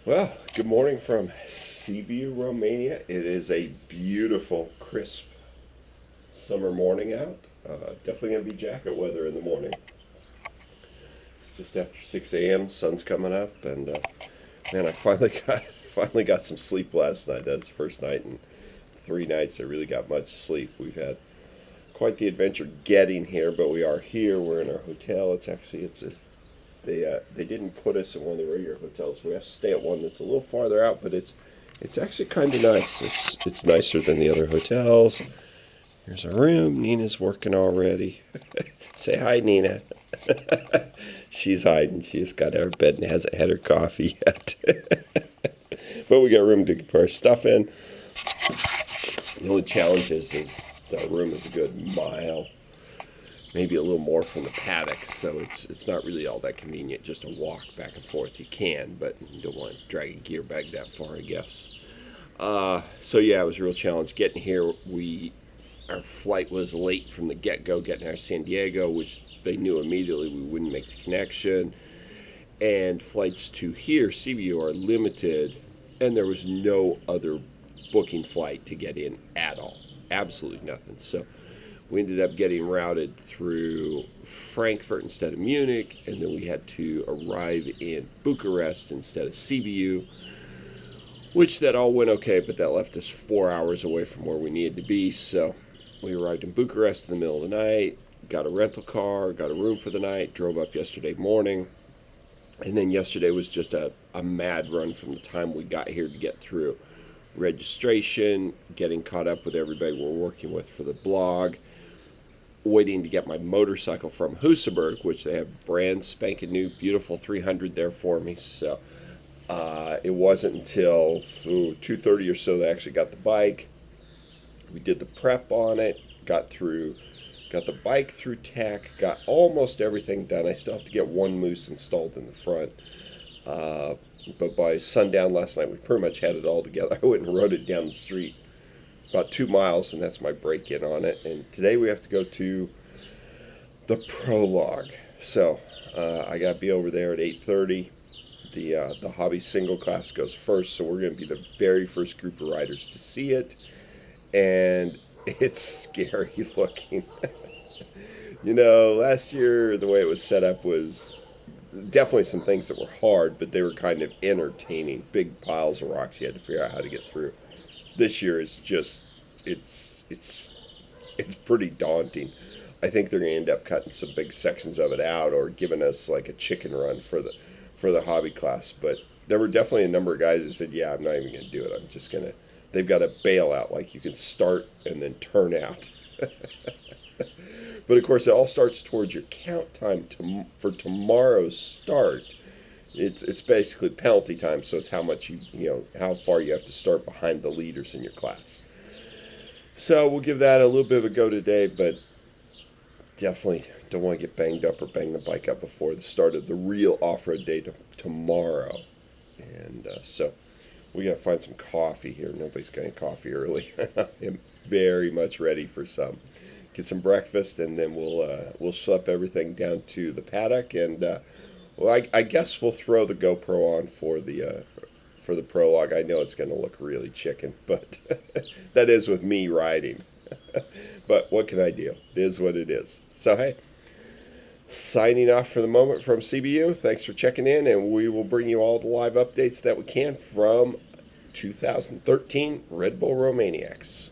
Well, good morning from Sibiu, Romania. It is a beautiful, crisp summer morning out. Definitely going to be jacket weather in the morning. It's just after 6 a.m. Sun's coming up, and man, I finally got some sleep last night. That's the first night in 3 nights I really got much sleep. We've had quite the adventure getting here, but we are here. We're in our hotel. They didn't put us in one of the regular hotels. We have to stay at one that's a little farther out, but it's actually kind of nice. It's nicer than the other hotels. Here's our room. Nina's working already. Say hi, Nina. She's hiding. She's got out of bed and hasn't had her coffee yet. But we got room to put our stuff in. The only challenge is the room is a good mile, maybe a little more from the paddock, so it's not really all that convenient just to walk back and forth. You can, but you don't want to drag a gear bag that far, I guess. So yeah, it was a real challenge getting here. Our flight was late from the get-go, getting out of San Diego, which they knew immediately we wouldn't make the connection. And flights to here, Sibiu, are limited, and there was no other booking flight to get in at all. Absolutely nothing. So we ended up getting routed through Frankfurt instead of Munich, and then we had to arrive in Bucharest instead of Sibiu, which that all went okay, but that left us 4 hours away from where we needed to be. So we arrived in Bucharest in the middle of the night, got a rental car, got a room for the night, drove up yesterday morning, and then yesterday was just a mad run from the time we got here to get through registration, getting caught up with everybody we're working with for the blog, waiting to get my motorcycle from Husaberg, which they have brand spanking new, beautiful 300 there for me. So it wasn't until 2:30 or so that I actually got the bike. We did the prep on it, got the bike through tech, got almost everything done. I still have to get one moose installed in the front. But by sundown last night, we pretty much had it all together. I went and rode it down the street about 2 miles, and that's my break-in on it. And today we have to go to the prologue. So I got to be over there at 8:30. The hobby single class goes first, so we're going to be the very first group of riders to see it. And it's scary looking. Last year the way it was set up was definitely some things that were hard, but they were kind of entertaining. Big piles of rocks you had to figure out how to get through. This year is just it's pretty daunting. I think they're going to end up cutting some big sections of it out or giving us like a chicken run for the hobby class. But there were definitely a number of guys that said, "Yeah, I'm not even going to do it. I'm just going to." They've got a bailout, like you can start and then turn out. But of course, it all starts towards your count time for tomorrow's start. It's basically penalty time, so it's how much how far you have to start behind the leaders in your class. So we'll give that a little bit of a go today, but definitely don't want to get banged up or bang the bike up before the start of the real off-road day tomorrow. And so we got to find some coffee here. Nobody's got any coffee early. I'm very much ready for some. Get some breakfast, and then we'll schlep everything down to the paddock, and I guess we'll throw the GoPro on for the prologue. I know it's going to look really chicken, but that is with me riding. But what can I do? It is what it is. So hey, signing off for the moment from CBU. Thanks for checking in, and we will bring you all the live updates that we can from 2013 Redbull Romaniacs.